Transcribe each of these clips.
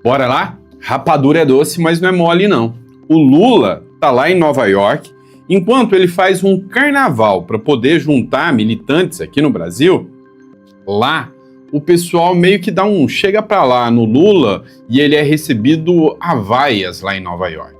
Bora lá? Rapadura é doce, mas não é mole não. O Lula tá lá em Nova York, enquanto ele faz um carnaval para poder juntar militantes aqui no Brasil. Lá, o pessoal meio que dá um chega pra lá no Lula e ele é recebido a vaias lá em Nova York.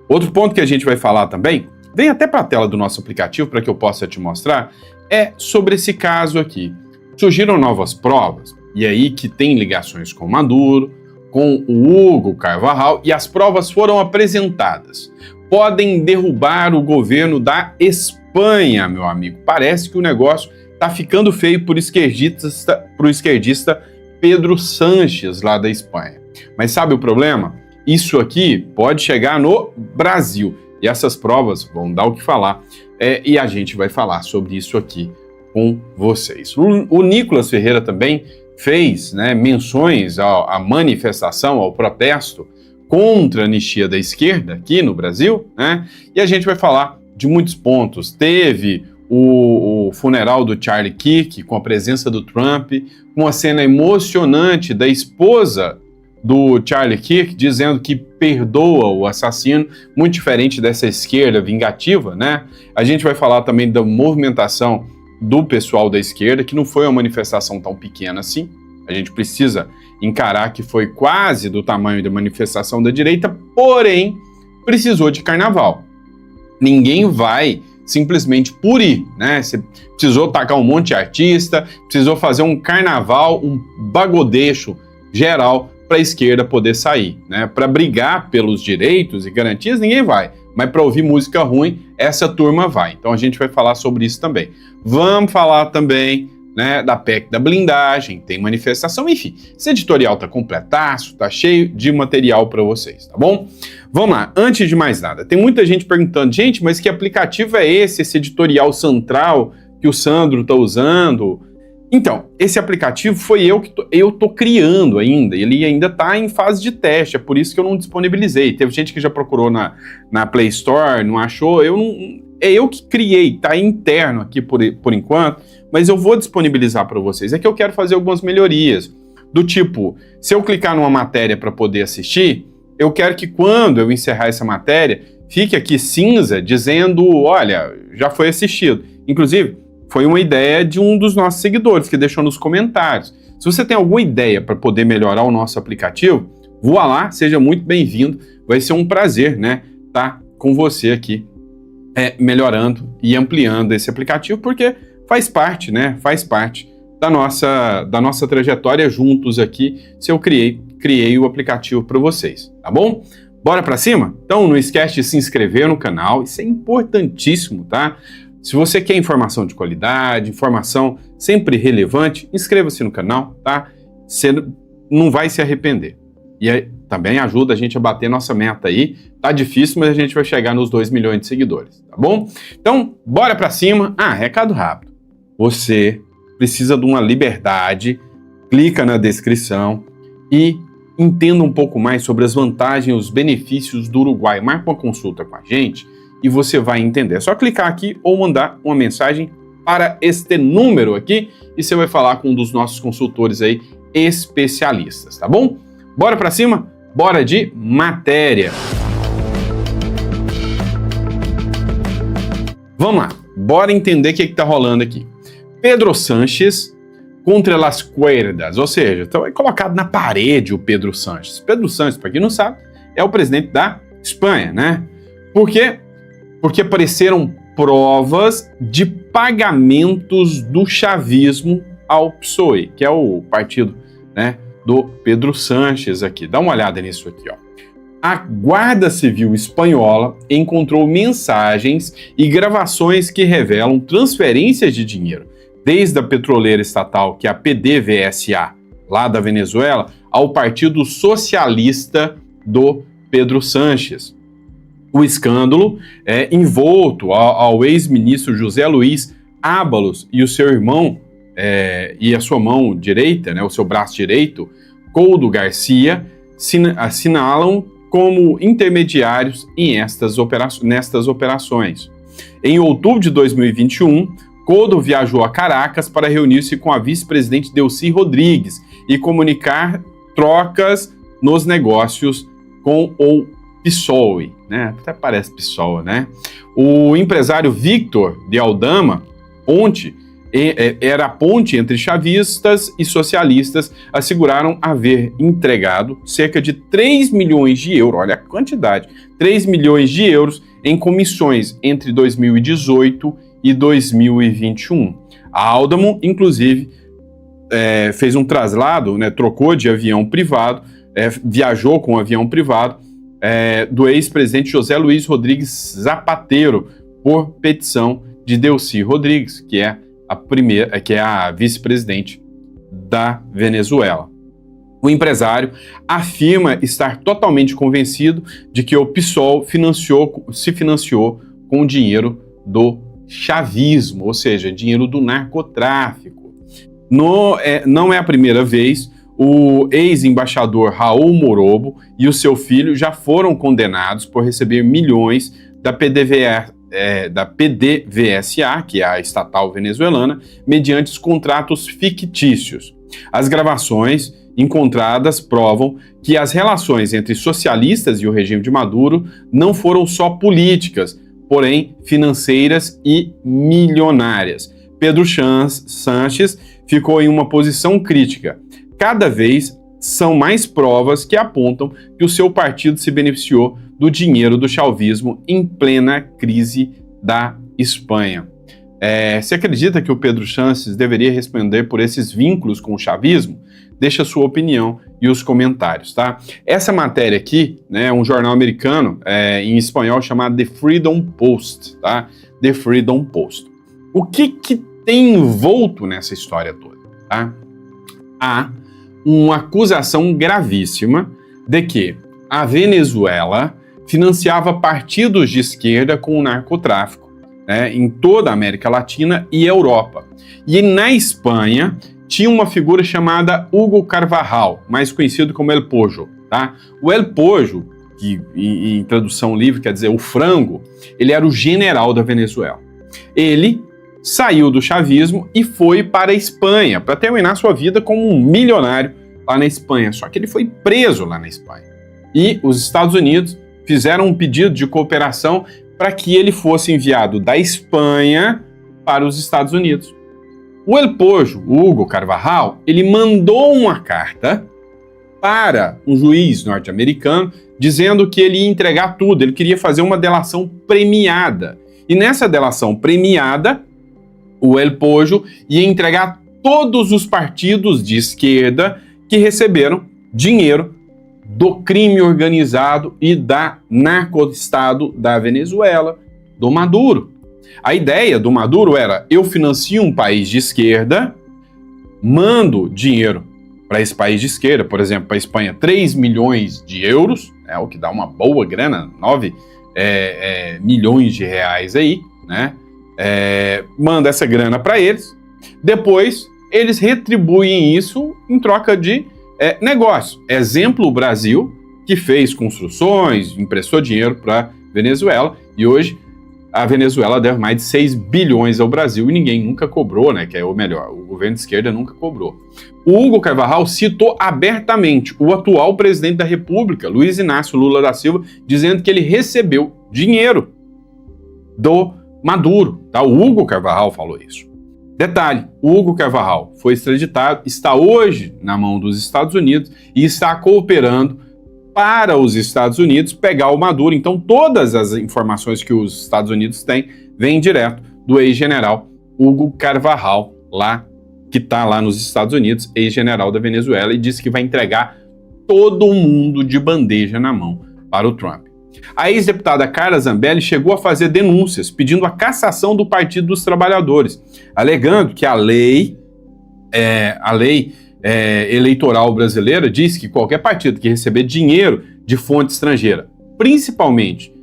Outro ponto que a gente vai falar também, vem até para a tela do nosso aplicativo para que eu possa te mostrar, é sobre esse caso aqui. Surgiram novas provas, e aí que tem ligações com Maduro, com o Hugo Carvajal, e as provas foram apresentadas. Podem derrubar o governo da Espanha, meu amigo. Parece que o negócio tá ficando feio pro esquerdista Pedro Sánchez, lá da Espanha. Mas sabe o problema? Isso aqui pode chegar no Brasil. E essas provas vão dar o que falar. E a gente vai falar sobre isso aqui com vocês. O Nicolas Ferreira também fez, né, menções à manifestação, ao protesto contra a anistia da esquerda aqui no Brasil, né? E a gente vai falar de muitos pontos. Teve o funeral do Charlie Kirk com a presença do Trump, com uma cena emocionante da esposa do Charlie Kirk dizendo que perdoa o assassino, muito diferente dessa esquerda vingativa, né? A gente vai falar também da movimentação do pessoal da esquerda, que não foi uma manifestação tão pequena assim. A gente precisa encarar que foi quase do tamanho da manifestação da direita, porém precisou de carnaval. Ninguém vai simplesmente por ir, né? Você precisou tacar um monte de artista, precisou fazer um carnaval, um bagodeixo geral para a esquerda poder sair, né? Para brigar pelos direitos e garantias, ninguém vai. Mas para ouvir música ruim, essa turma vai. Então a gente vai falar sobre isso também. Vamos falar também, né, da PEC da blindagem, tem manifestação, enfim. Esse editorial tá completaço, tá cheio de material para vocês, tá bom? Vamos lá, antes de mais nada, tem muita gente perguntando, gente, mas que aplicativo é esse editorial central que o Sandro tá usando? Então, esse aplicativo foi eu que tô criando ainda, ele ainda está em fase de teste, é por isso que eu não disponibilizei. Teve gente que já procurou na Play Store, não achou, é eu que criei, tá interno aqui por enquanto, mas eu vou disponibilizar para vocês. É que eu quero fazer algumas melhorias, do tipo, se eu clicar numa matéria para poder assistir, eu quero que quando eu encerrar essa matéria, fique aqui cinza, dizendo, olha, já foi assistido. Inclusive, foi uma ideia de um dos nossos seguidores que deixou nos comentários. Se você tem alguma ideia para poder melhorar o nosso aplicativo, voa lá, seja muito bem-vindo. Vai ser um prazer, né, tá com você aqui, melhorando e ampliando esse aplicativo, porque faz parte, né, faz parte da nossa trajetória juntos aqui. Se eu criei o aplicativo para vocês, tá bom? Bora para cima? Então não esquece de se inscrever no canal, isso é importantíssimo, tá? Se você quer informação de qualidade, informação sempre relevante, inscreva-se no canal, tá? Você não vai se arrepender. E aí, também ajuda a gente a bater nossa meta aí. Tá difícil, mas a gente vai chegar nos 2 milhões de seguidores, tá bom? Então, bora pra cima. Recado rápido. Você precisa de uma liberdade, clica na descrição e entenda um pouco mais sobre as vantagens e os benefícios do Uruguai. Marca uma consulta com a gente e você vai entender. É só clicar aqui ou mandar uma mensagem para este número aqui e você vai falar com um dos nossos consultores aí, especialistas, tá bom? Bora para cima? Bora de matéria! Vamos lá, bora entender o que tá rolando aqui. Pedro Sánchez contra las cuerdas, ou seja, então é colocado na parede o Pedro Sánchez. Pedro Sánchez, para quem não sabe, é o presidente da Espanha, né? Por quê? Porque apareceram provas de pagamentos do chavismo ao PSOE, que é o partido, né, do Pedro Sánchez aqui. Dá uma olhada nisso aqui, ó. A Guarda Civil Espanhola encontrou mensagens e gravações que revelam transferências de dinheiro, desde a petroleira estatal, que é a PDVSA, lá da Venezuela, ao Partido Socialista do Pedro Sánchez. O escândalo é envolto ao ex-ministro José Luiz Ábalos e o seu irmão e a sua mão direita, né, o seu braço direito, Coldo Garcia, assinalam como intermediários nestas operações. Em outubro de 2021, Coldo viajou a Caracas para reunir-se com a vice-presidente Delcy Rodrigues e comunicar trocas nos negócios com o PSOE, né? Até parece PSOL, né? O empresário Victor de Aldama Ponte era a ponte entre chavistas e socialistas, asseguraram haver entregado cerca de 3 milhões de euros, olha a quantidade, 3 milhões de euros em comissões entre 2018 e 2021. A Aldamo, inclusive, fez um traslado, né, trocou de avião privado, viajou com um avião privado do ex-presidente José Luiz Rodrigues Zapatero por petição de Delcy Rodrigues, que é a vice-presidente da Venezuela. O empresário afirma estar totalmente convencido de que o PSOL se financiou com o dinheiro do chavismo, ou seja, dinheiro do narcotráfico. Não é a primeira vez. O ex-embaixador Raul Morobo e o seu filho já foram condenados por receber milhões da PDVSA, que é a estatal venezuelana, mediante contratos fictícios. As gravações encontradas provam que as relações entre socialistas e o regime de Maduro não foram só políticas, porém financeiras e milionárias. Pedro Sánchez ficou em uma posição crítica. Cada vez são mais provas que apontam que o seu partido se beneficiou do dinheiro do chavismo em plena crise da Espanha. Você acredita que o Pedro Sánchez deveria responder por esses vínculos com o chavismo? Deixa a sua opinião e os comentários, tá? Essa matéria aqui, né, é um jornal americano em espanhol chamado The Freedom Post, tá? The Freedom Post. O que tem envolto nessa história toda, tá? Há uma acusação gravíssima de que a Venezuela financiava partidos de esquerda com o narcotráfico, né, em toda a América Latina e Europa. E na Espanha tinha uma figura chamada Hugo Carvajal, mais conhecido como El Pollo, tá? O El Pollo, que em tradução livre quer dizer o frango, ele era o general da Venezuela. Ele saiu do chavismo e foi para a Espanha para terminar sua vida como um milionário lá na Espanha. Só que ele foi preso lá na Espanha. E os Estados Unidos fizeram um pedido de cooperação para que ele fosse enviado da Espanha para os Estados Unidos. O El Pollo, o Hugo Carvajal, ele mandou uma carta para um juiz norte-americano dizendo que ele ia entregar tudo, ele queria fazer uma delação premiada. E nessa delação premiada, o El Pollo ia entregar todos os partidos de esquerda que receberam dinheiro do crime organizado e da narcoestado da Venezuela, do Maduro. A ideia do Maduro era: eu financio um país de esquerda, mando dinheiro para esse país de esquerda, por exemplo, para a Espanha, 3 milhões de euros, o que dá uma boa grana, 9 milhões de reais aí, né? Manda essa grana para eles, depois eles retribuem isso em troca de negócio. Exemplo, o Brasil, que fez construções, emprestou dinheiro para a Venezuela, e hoje a Venezuela deve mais de 6 bilhões ao Brasil e ninguém nunca cobrou, né? Que é o melhor, o governo de esquerda nunca cobrou. O Hugo Carvajal citou abertamente o atual presidente da República, Luiz Inácio Lula da Silva, dizendo que ele recebeu dinheiro do Maduro, tá? O Hugo Carvajal falou isso. Detalhe, o Hugo Carvajal foi extraditado, está hoje na mão dos Estados Unidos e está cooperando para os Estados Unidos pegar o Maduro. Então, todas as informações que os Estados Unidos têm vêm direto do ex-general Hugo Carvajal, que está lá nos Estados Unidos, ex-general da Venezuela, e disse que vai entregar todo mundo de bandeja na mão para o Trump. A ex-deputada Carla Zambelli chegou a fazer denúncias pedindo a cassação do Partido dos Trabalhadores, alegando que a lei eleitoral brasileira diz que qualquer partido que receber dinheiro de fonte estrangeira, principalmente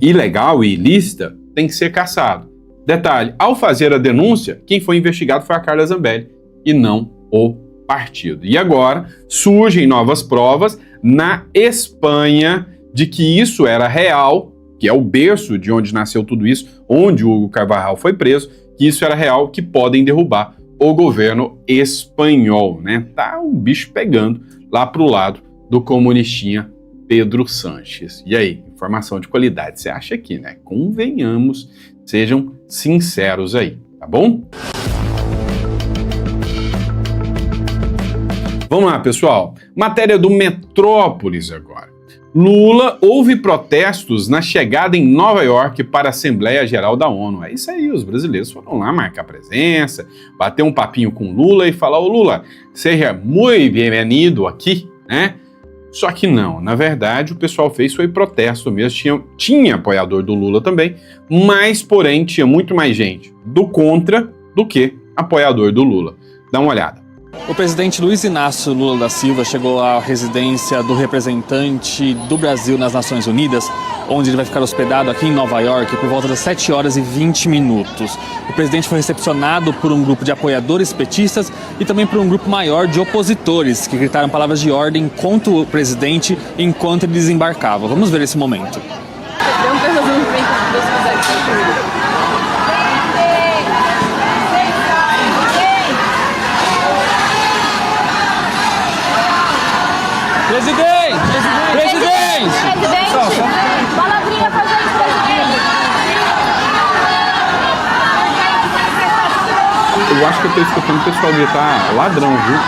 ilegal e ilícita, tem que ser cassado. Detalhe, ao fazer a denúncia, quem foi investigado foi a Carla Zambelli e não o partido. E agora surgem novas provas na Espanha de que isso era real, que é o berço de onde nasceu tudo isso, onde o Hugo Carvajal foi preso, que isso era real, que podem derrubar o governo espanhol, né? Tá o bicho pegando lá pro lado do comunistinha Pedro Sanches. E aí, informação de qualidade, você acha aqui, né? Convenhamos, sejam sinceros aí, tá bom? Vamos lá, pessoal. Matéria do Metrópolis agora. Lula houve protestos na chegada em Nova York para a Assembleia Geral da ONU. É isso aí, os brasileiros foram lá marcar presença, bater um papinho com Lula e falar: ô Lula, seja muito bem-vindo aqui, né? Só que não, na verdade o pessoal foi protesto mesmo, tinha apoiador do Lula também, mas porém tinha muito mais gente do contra do que apoiador do Lula. Dá uma olhada. O presidente Luiz Inácio Lula da Silva chegou à residência do representante do Brasil nas Nações Unidas, onde ele vai ficar hospedado aqui em Nova York por volta das 7 horas e 20 minutos. O presidente foi recepcionado por um grupo de apoiadores petistas e também por um grupo maior de opositores, que gritaram palavras de ordem contra o presidente enquanto ele desembarcava. Vamos ver esse momento. Presidente! Palavrinha pra gente, presidente! Eu acho que eu tô escutando o pessoal gritar ladrão, viu?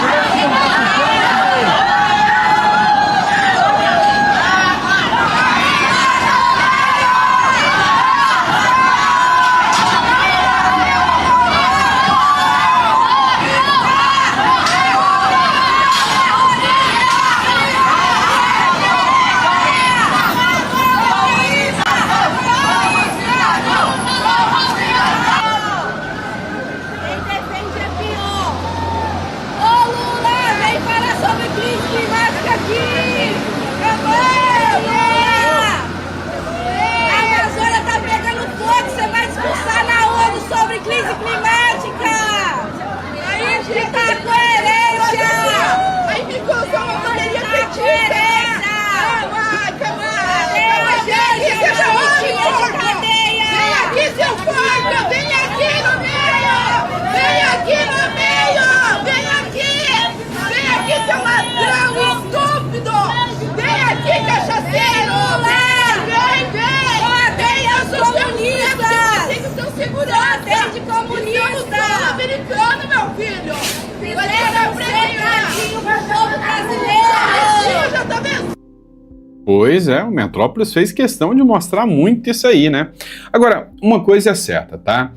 Pois é, o Metrópolis fez questão de mostrar muito isso aí, né? Agora, uma coisa é certa, tá?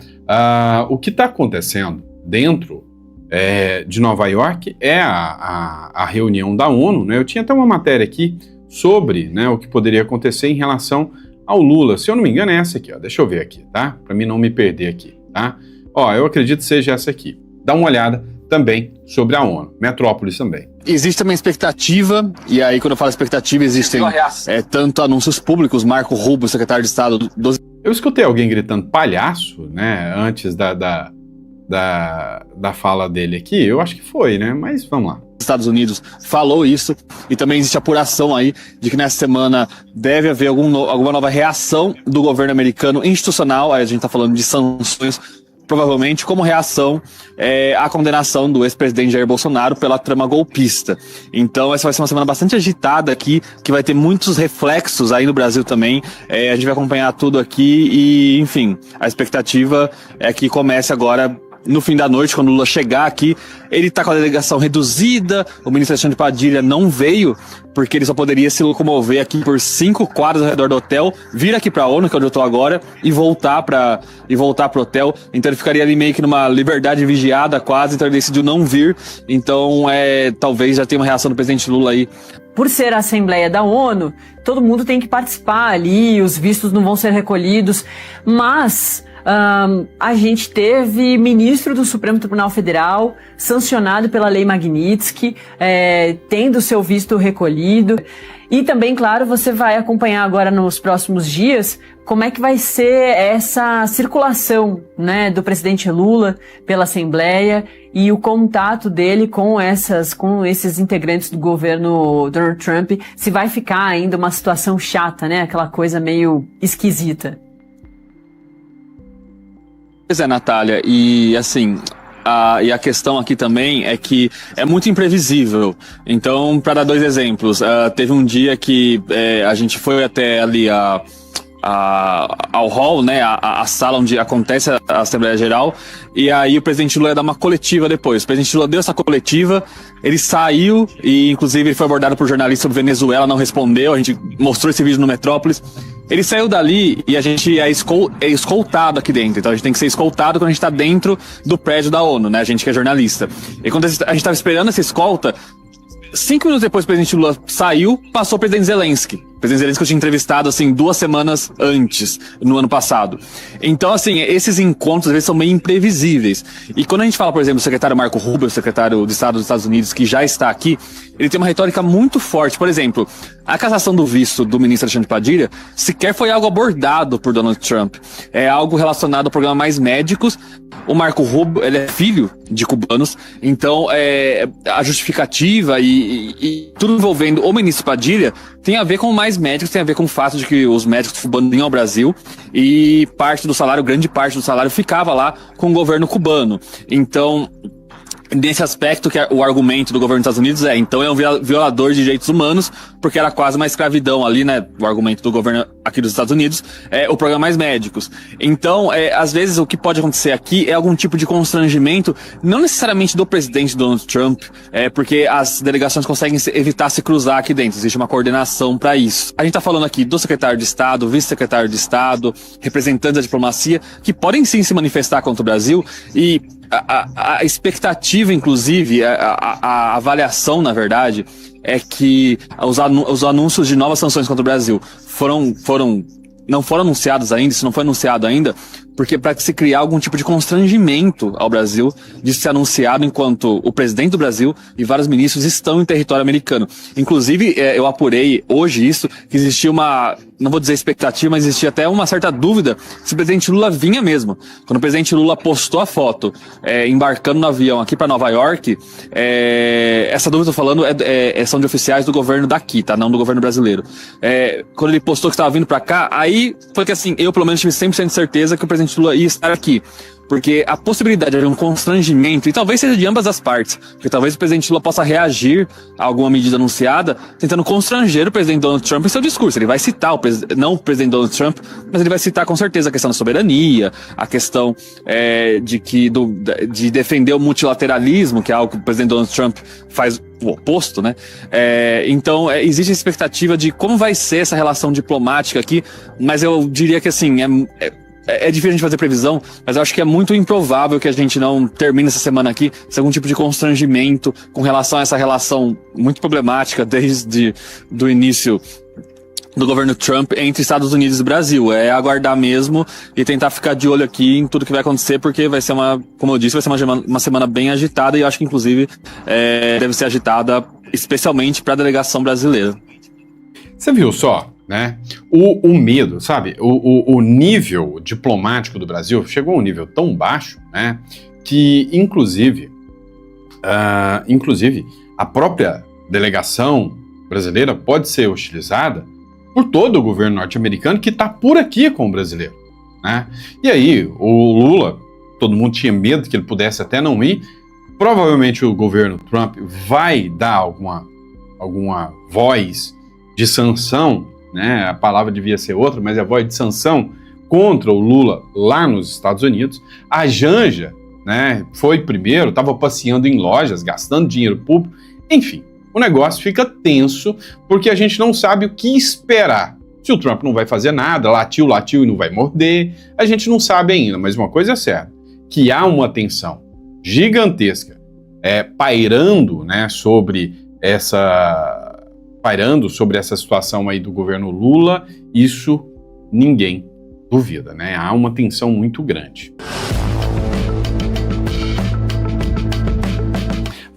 O que está acontecendo dentro de Nova York é a reunião da ONU, né? Eu tinha até uma matéria aqui sobre, né, o que poderia acontecer em relação ao Lula. Se eu não me engano é essa aqui, ó. Deixa eu ver aqui, tá? Para mim não me perder aqui, tá? Ó, eu acredito que seja essa aqui. Dá uma olhada também sobre a ONU, Metrópolis também. Existe também expectativa, e aí quando eu falo expectativa existem tanto anúncios públicos, Marco Rubio, secretário de Estado dos... Eu escutei alguém gritando palhaço, né, antes da fala dele aqui, eu acho que foi, né, mas vamos lá. Estados Unidos falou isso, e também existe apuração aí de que nessa semana deve haver alguma nova reação do governo americano institucional, aí a gente tá falando de sanções, provavelmente como reação à condenação do ex-presidente Jair Bolsonaro pela trama golpista. Então essa vai ser uma semana bastante agitada aqui, que vai ter muitos reflexos aí no Brasil também. A gente vai acompanhar tudo aqui e, enfim, a expectativa é que comece agora no fim da noite, quando o Lula chegar aqui. Ele tá com a delegação reduzida, o ministro Alexandre Padilha não veio, porque ele só poderia se locomover aqui por 5 quadras ao redor do hotel, vir aqui pra ONU, que é onde eu tô agora, e voltar pro hotel. Então ele ficaria ali meio que numa liberdade vigiada quase, então ele decidiu não vir. Então talvez já tenha uma reação do presidente Lula aí. Por ser a Assembleia da ONU, todo mundo tem que participar ali, os vistos não vão ser recolhidos, mas... a gente teve ministro do Supremo Tribunal Federal sancionado pela Lei Magnitsky, tendo seu visto recolhido. E também, claro, você vai acompanhar agora nos próximos dias como é que vai ser essa circulação, né, do presidente Lula pela Assembleia e o contato dele com esses integrantes do governo Donald Trump, se vai ficar ainda uma situação chata, né, aquela coisa meio esquisita. Pois é, Natália, e assim, e a questão aqui também é que é muito imprevisível. Então, para dar 2 exemplos, teve um dia que a gente foi até ali ao hall, né, a sala onde acontece a Assembleia Geral, e aí o presidente Lula ia dar uma coletiva depois. O presidente Lula deu essa coletiva, ele saiu e inclusive ele foi abordado por jornalistas sobre Venezuela, não respondeu, a gente mostrou esse vídeo no Metrópolis. Ele saiu dali e a gente é escoltado aqui dentro, então a gente tem que ser escoltado quando a gente tá dentro do prédio da ONU, né, a gente que é jornalista. E quando a gente tava esperando essa escolta, 5 minutos depois que o presidente Lula saiu, passou o presidente Zelensky. O presidente Zelensky eu tinha entrevistado, assim, 2 semanas antes, no ano passado. Então, assim, esses encontros, às vezes, são meio imprevisíveis. E quando a gente fala, por exemplo, do secretário Marco Rubio, o secretário de Estado dos Estados Unidos, que já está aqui, ele tem uma retórica muito forte. Por exemplo, a cassação do visto do ministro Alexandre Padilha sequer foi algo abordado por Donald Trump. É algo relacionado ao programa Mais Médicos. O Marco Rubio, ele é filho de cubanos, então a justificativa e tudo envolvendo o ministro Padilha tem a ver com Mais Médicos, tem a ver com o fato de que os médicos cubanos vinham ao Brasil e grande parte do salário ficava lá com o governo cubano. Então, nesse aspecto, que o argumento do governo dos Estados Unidos então é um violador de direitos humanos, porque era quase uma escravidão ali, né? O argumento do governo aqui dos Estados Unidos é o programa Mais Médicos. Então, às vezes, o que pode acontecer aqui é algum tipo de constrangimento, não necessariamente do presidente Donald Trump, porque as delegações conseguem evitar se cruzar aqui dentro, existe uma coordenação para isso. A gente tá falando aqui do secretário de Estado, vice-secretário de Estado, representantes da diplomacia, que podem sim se manifestar contra o Brasil, e a expectativa, inclusive, a avaliação, na verdade, é que os anúncios de novas sanções contra o Brasil não foram anunciados ainda, isso não foi anunciado ainda, porque para se criar algum tipo de constrangimento ao Brasil de ser anunciado enquanto o presidente do Brasil e vários ministros estão em território americano. Inclusive, eu apurei hoje isso, que existia não vou dizer expectativa, mas existia até uma certa dúvida se o presidente Lula vinha mesmo. Quando o presidente Lula postou a foto embarcando no avião aqui para Nova York, essa dúvida, tô falando, são de oficiais do governo daqui, tá? Não do governo brasileiro. Quando ele postou que estava vindo para cá, aí foi que assim, eu pelo menos tive 100% de certeza que o presidente Lula ia estar aqui. Porque a possibilidade de um constrangimento, e talvez seja de ambas as partes, porque talvez o presidente Lula possa reagir a alguma medida anunciada, tentando constranger o presidente Donald Trump em seu discurso. Ele vai citar, não o presidente Donald Trump, mas ele vai citar com certeza a questão da soberania, a questão de defender o multilateralismo, que é algo que o presidente Donald Trump faz o oposto, né? Então, existe a expectativa de como vai ser essa relação diplomática aqui, mas eu diria que assim, é difícil a gente fazer previsão, mas eu acho que é muito improvável que a gente não termine essa semana aqui sem algum tipo de constrangimento com relação a essa relação muito problemática desde do início do governo Trump entre Estados Unidos e Brasil. É aguardar mesmo e tentar ficar de olho aqui em tudo que vai acontecer, porque vai ser como eu disse, vai ser uma semana bem agitada, e eu acho que inclusive deve ser agitada especialmente para a delegação brasileira. Você viu só? Né? O medo, sabe? O nível diplomático do Brasil chegou a um nível tão baixo, né, que inclusive a própria delegação brasileira pode ser hostilizada por todo o governo norte-americano que está por aqui com o brasileiro, né? E aí o Lula, todo mundo tinha medo que ele pudesse até não ir. Provavelmente o governo Trump vai dar alguma voz de sanção, né? A palavra devia ser outra, mas é a voz de sanção contra o Lula lá nos Estados Unidos. A Janja, né, foi primeiro, estava passeando em lojas, gastando dinheiro público. Enfim, o negócio fica tenso porque a gente não sabe o que esperar. Se o Trump não vai fazer nada, latiu e não vai morder, a gente não sabe ainda. Mas uma coisa é certa, que há uma tensão gigantesca pairando, né, sobre essa situação aí do governo Lula. Isso ninguém duvida, né? Há uma tensão muito grande.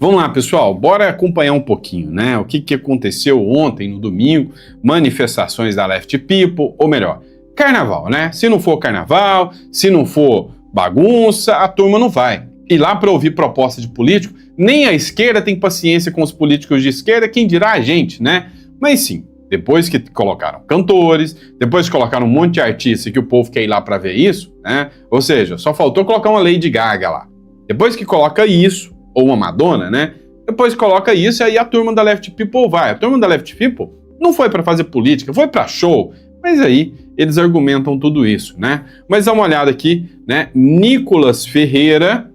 Vamos lá, pessoal, bora acompanhar um pouquinho, né? O que aconteceu ontem, no domingo, manifestações da Left People, ou melhor, carnaval, né? Se não for carnaval, se não for bagunça, a turma não vai. E lá para ouvir proposta de político, nem a esquerda tem paciência com os políticos de esquerda, quem dirá a gente, né? Mas sim, depois que colocaram cantores, depois que colocaram um monte de artista que o povo quer ir lá para ver isso, né? Ou seja, só faltou colocar uma Lady Gaga lá. Depois que coloca isso, ou uma Madonna, né? Depois coloca isso, aí a turma da Left People vai. A turma da Left People não foi para fazer política, foi para show. Mas aí eles argumentam tudo isso, né? Mas dá uma olhada aqui, né? Nicolas Ferreira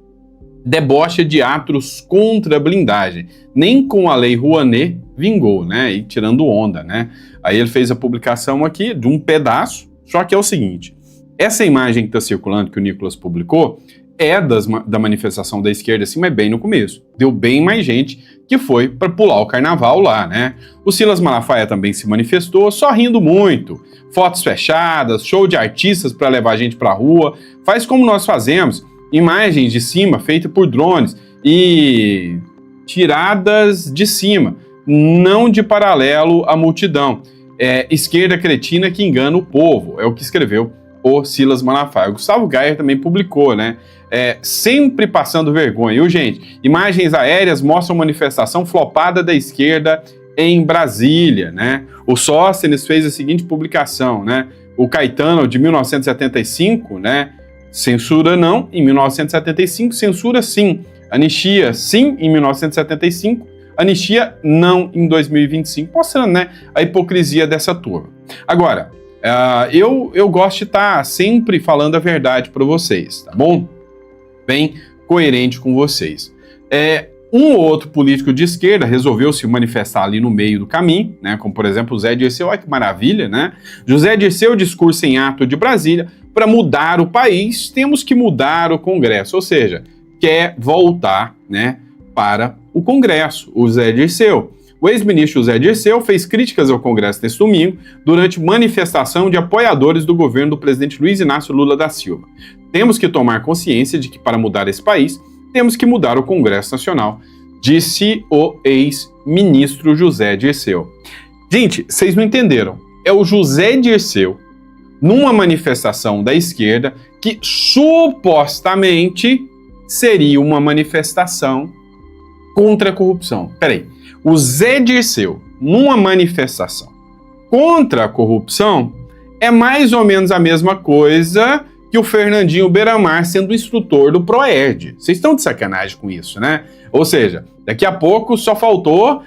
debocha de atos contra a blindagem. Nem com a Lei Rouanet vingou, né? E tirando onda, né? Aí ele fez a publicação aqui de um pedaço, só que é o seguinte, essa imagem que está circulando, que o Nicolas publicou, é da manifestação da esquerda, assim, mas bem no começo. Deu bem mais gente que foi para pular o carnaval lá, né? O Silas Malafaia também se manifestou, só rindo muito. Fotos fechadas, show de artistas para levar a gente para a rua. Faz como nós fazemos, imagens de cima feitas por drones e tiradas de cima, não de paralelo à multidão. É esquerda cretina que engana o povo, é o que escreveu o Silas Malafaia. O Gustavo Gayer também publicou, né? Sempre passando vergonha. Viu, gente? Imagens aéreas mostram manifestação flopada da esquerda em Brasília, né? O Sóstenes fez a seguinte publicação, né? O Caetano, de 1975, né? Censura não, em 1975, censura sim. Anistia sim, em 1975, anistia não, em 2025. Mostrando, né, a hipocrisia dessa turma. Agora, eu gosto de estar sempre falando a verdade para vocês, tá bom? Bem coerente com vocês. Um ou outro político de esquerda resolveu se manifestar ali no meio do caminho, né? Como, por exemplo, o Zé Dirceu. Olha que maravilha, né? José Dirceu discursa em ato de Brasília: para mudar o país, temos que mudar o Congresso. Ou seja, quer voltar, né, para o Congresso, o Zé Dirceu. O ex-ministro José Dirceu fez críticas ao Congresso neste domingo durante manifestação de apoiadores do governo do presidente Luiz Inácio Lula da Silva. Temos que tomar consciência de que para mudar esse país, temos que mudar o Congresso Nacional, disse o ex-ministro José Dirceu. Gente, vocês não entenderam. É o José Dirceu, numa manifestação da esquerda, que supostamente seria uma manifestação contra a corrupção. Peraí, o Zé Dirceu, numa manifestação contra a corrupção, é mais ou menos a mesma coisa que o Fernandinho Beiramar sendo instrutor do Proerd. Vocês estão de sacanagem com isso, né? Ou seja, daqui a pouco só faltou...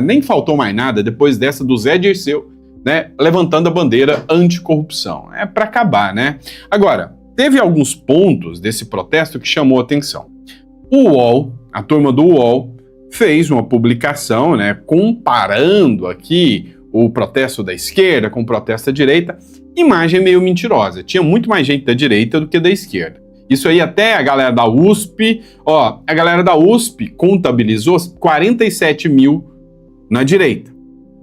nem faltou mais nada depois dessa do Zé Dirceu, né, levantando a bandeira anticorrupção. É para acabar, né? Agora, teve alguns pontos desse protesto que chamou a atenção. O UOL, a turma do UOL, fez uma publicação, né, comparando aqui o protesto da esquerda com o protesto da direita. Imagem meio mentirosa. Tinha muito mais gente da direita do que da esquerda. Isso aí até a galera da USP, a galera da USP contabilizou 47 mil na direita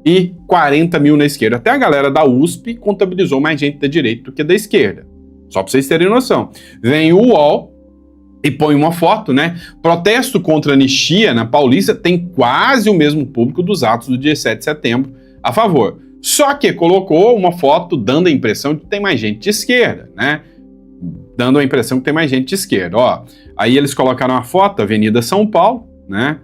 e 40 mil na esquerda. Até a galera da USP contabilizou mais gente da direita do que da esquerda. Só para vocês terem noção. Vem o UOL e põe uma foto, né? Protesto contra a anistia na Paulista tem quase o mesmo público dos atos do dia 7 de setembro a favor. Só que colocou uma foto dando a impressão de que tem mais gente de esquerda, né? Dando a impressão que tem mais gente de esquerda. Aí eles colocaram a foto, Avenida São Paulo, né?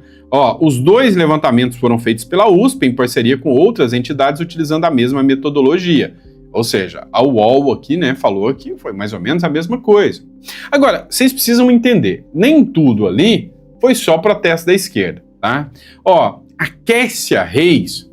Os dois levantamentos foram feitos pela USP em parceria com outras entidades utilizando a mesma metodologia. Ou seja, a UOL aqui, né, falou que foi mais ou menos a mesma coisa. Agora, vocês precisam entender, nem tudo ali foi só protesto da esquerda, tá? A Kessia Reis,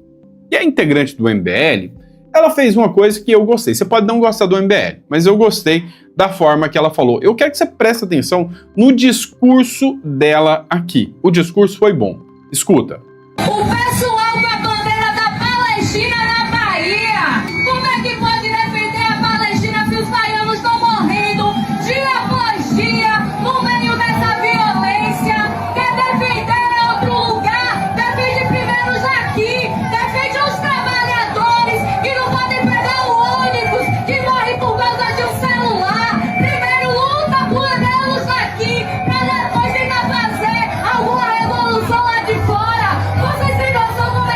que é integrante do MBL, ela fez uma coisa que eu gostei. Você pode não gostar do MBL, mas eu gostei da forma que ela falou. Eu quero que você preste atenção no discurso dela aqui. O discurso foi bom. Escuta. O pessoal com a bandeira da Palestina na Bahia. Como é que pode defender a Palestina se os baianos estão morrendo dia após dia no meio dessa violência? Quer defender outro lugar? Defende primeiro os aqui. Defende os trabalhadores que não podem pegar o ônibus, que morre por causa de um celular. Primeiro luta por eles aqui, pra depois tentar fazer alguma revolução lá de fora. Vocês têm noção do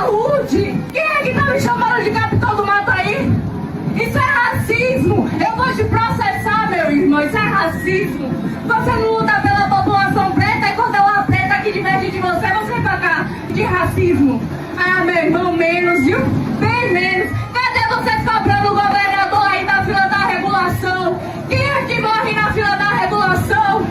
saúde. Quem é que tá me chamando de capitão do mato aí? Isso é racismo. Eu vou te processar, meu irmão. Isso é racismo. Você não luta pela população preta e quando é uma preta que diverge de você, você vai cá de racismo. Ah, meu irmão, menos, viu? Bem menos. Cadê vocês cobrando o governador aí da fila da regulação? Quem é que morre na fila da regulação?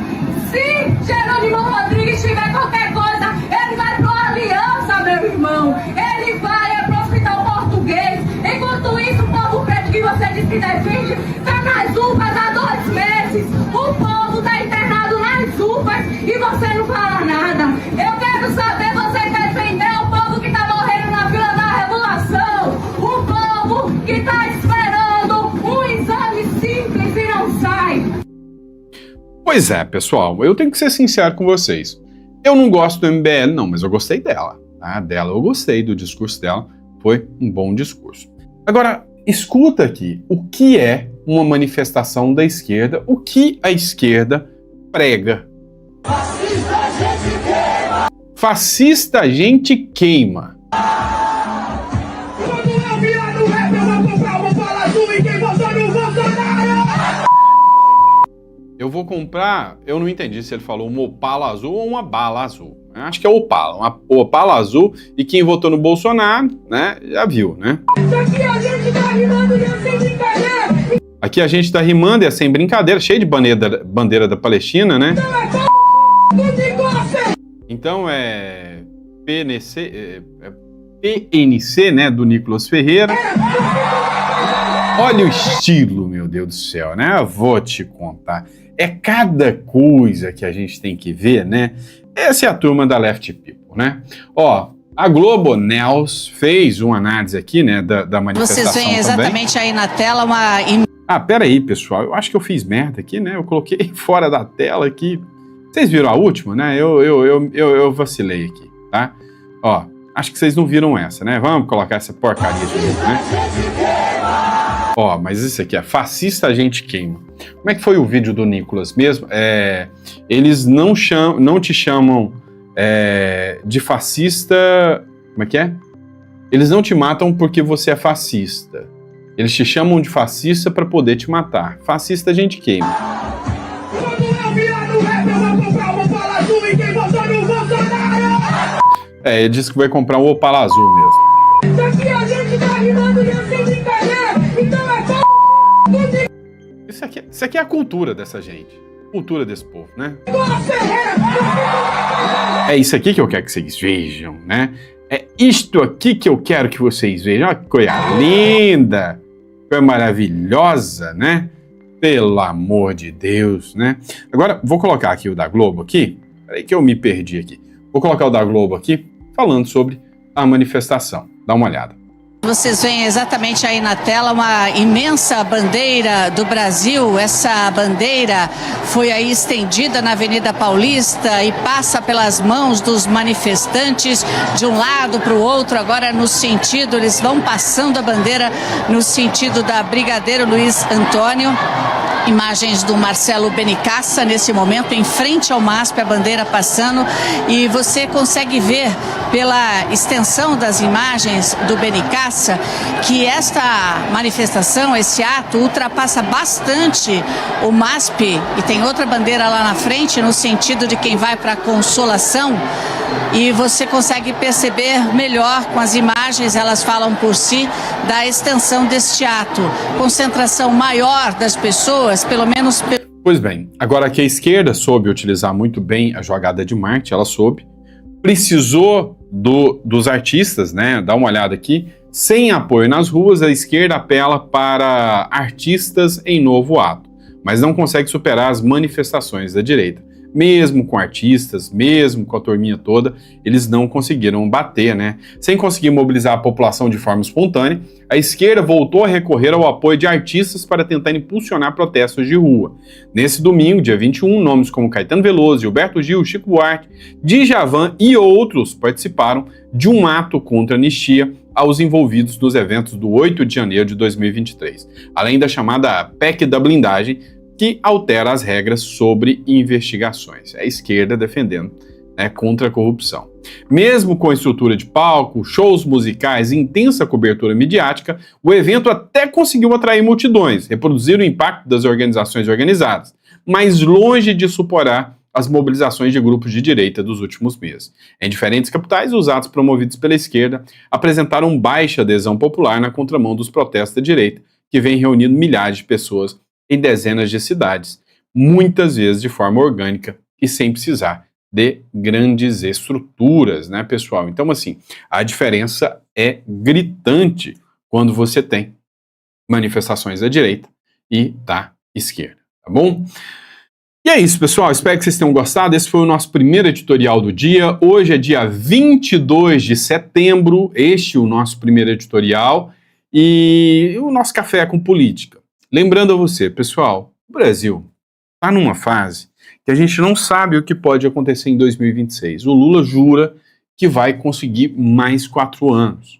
Se Jerônimo Rodrigues tiver qualquer coisa, ele vai pro Aliança, meu irmão. Ele vai pro Hospital Português. Enquanto isso, o povo preto que você diz que defende tá nas UPAs há 2 meses. O povo tá internado nas UPAs e você não fala nada. Eu quero saber você defender o povo que tá morrendo na fila da regulação. O povo que tá esperando um exame simples e não sai. Pois é, pessoal, eu tenho que ser sincero com vocês. Eu não gosto do MBL, não, mas eu gostei dela. Tá? Dela eu gostei do discurso dela, foi um bom discurso. Agora, escuta aqui, o que é uma manifestação da esquerda, o que a esquerda prega. Fascista a gente queima! Fascista a gente queima. Quando eu virar no rap, eu vou comprar uma bola azul e quem votou no Bolsonaro! Eu vou comprar, eu não entendi se ele falou uma Opala azul ou uma bala azul. Eu acho que é Opala, uma Opala azul, e quem votou no Bolsonaro, né, já viu, né? Aqui a gente tá rimando e é sem brincadeira! Aqui a gente tá rimando e é sem brincadeira, cheio de bandeira da Palestina, né? Então é PNC, né, do Nicolas Ferreira. Olha o estilo, meu Deus do céu, né? Eu vou te contar. É cada coisa que a gente tem que ver, né? Essa é a turma da Left People, né? Ó, a Globo News fez uma análise aqui, né, da manifestação. Vocês veem exatamente também. Aí na tela uma... Ah, peraí, pessoal, eu acho que eu fiz merda aqui, né? Eu coloquei fora da tela aqui. Vocês viram a última, né? Eu vacilei aqui, tá? Ó, acho que vocês não viram essa, né? Vamos colocar essa porcaria de novo, né? Ó, mas isso aqui é fascista a gente queima. Como é que foi o vídeo do Nicolas mesmo? Eles não te chamam de fascista... Como é que é? Eles não te matam porque você é fascista. Eles te chamam de fascista para poder te matar. Fascista a gente queima. Quando eu virar no rap, eu vou comprar uma bola azul e quem votou no Bolsonaro! Ele disse que vai comprar um Opala azul mesmo. Aqui a gente tá rimando e é sem brincadeira! Então é Isso aqui é a cultura dessa gente. Cultura desse povo, né? É isso aqui que eu quero que vocês vejam, né? É isto aqui que eu quero que vocês vejam. Olha que coisa linda, coisa maravilhosa, né? Pelo amor de Deus, né? Agora, vou colocar aqui o da Globo aqui. Peraí que eu me perdi aqui. Vou colocar o da Globo aqui, falando sobre a manifestação. Dá uma olhada. Vocês veem exatamente aí na tela uma imensa bandeira do Brasil. Essa bandeira foi aí estendida na Avenida Paulista e passa pelas mãos dos manifestantes de um lado para o outro. Agora no sentido, eles vão passando a bandeira no sentido da Brigadeiro Luiz Antônio. Imagens do Marcelo Benincasa nesse momento, em frente ao MASP, a bandeira passando, e você consegue ver pela extensão das imagens do Benincasa que esta manifestação, esse ato, ultrapassa bastante o MASP, e tem outra bandeira lá na frente, no sentido de quem vai para a Consolação, e você consegue perceber melhor com as imagens, elas falam por si, da extensão deste ato. Concentração maior das pessoas, pelo menos... Pois bem, agora que a esquerda soube utilizar muito bem a jogada de marketing, ela soube, precisou dos artistas, né? Dá uma olhada aqui. Sem apoio nas ruas, a esquerda apela para artistas em novo ato, mas não consegue superar as manifestações da direita. Mesmo com artistas, mesmo com a turminha toda, eles não conseguiram bater, né? Sem conseguir mobilizar a população de forma espontânea, a esquerda voltou a recorrer ao apoio de artistas para tentar impulsionar protestos de rua. Nesse domingo, dia 21, nomes como Caetano Veloso, Gilberto Gil, Chico Buarque, Djavan e outros participaram de um ato contra a anistia aos envolvidos nos eventos do 8 de janeiro de 2023, além da chamada PEC da blindagem, que altera as regras sobre investigações. É a esquerda defendendo, né, contra a corrupção. Mesmo com estrutura de palco, shows musicais e intensa cobertura midiática, o evento até conseguiu atrair multidões, reproduzir o impacto das organizações organizadas, mas longe de superar as mobilizações de grupos de direita dos últimos meses. Em diferentes capitais, os atos promovidos pela esquerda apresentaram baixa adesão popular na contramão dos protestos da direita, que vem reunindo milhares de pessoas em dezenas de cidades, muitas vezes de forma orgânica e sem precisar de grandes estruturas, né, pessoal? Então, assim, a diferença é gritante quando você tem manifestações da direita e da esquerda, tá bom? E é isso, pessoal. Espero que vocês tenham gostado. Esse foi o nosso primeiro editorial do dia. Hoje é dia 22 de setembro. Este é o nosso primeiro editorial e o nosso café com política. Lembrando a você, pessoal, o Brasil está numa fase que a gente não sabe o que pode acontecer em 2026. O Lula jura que vai conseguir mais 4 anos.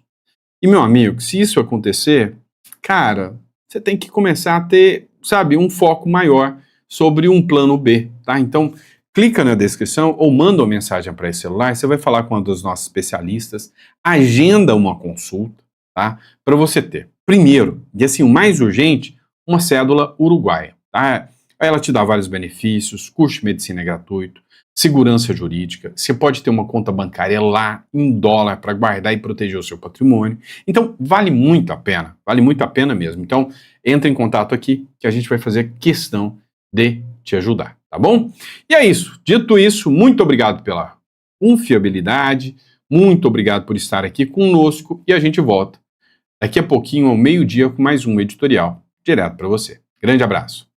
E, meu amigo, se isso acontecer, cara, você tem que começar a ter, sabe, um foco maior sobre um plano B, tá? Então, clica na descrição ou manda uma mensagem para esse celular, você vai falar com um dos nossos especialistas, agenda uma consulta, tá? Para você ter, primeiro, e assim, o mais urgente, uma cédula uruguaia, tá? Ela te dá vários benefícios, curso de medicina é gratuito, segurança jurídica, você pode ter uma conta bancária lá em dólar para guardar e proteger o seu patrimônio. Então, vale muito a pena mesmo. Então, entra em contato aqui que a gente vai fazer questão de te ajudar, tá bom? E é isso. Dito isso, muito obrigado pela confiabilidade, muito obrigado por estar aqui conosco e a gente volta daqui a pouquinho ao meio-dia com mais um editorial direto para você. Grande abraço.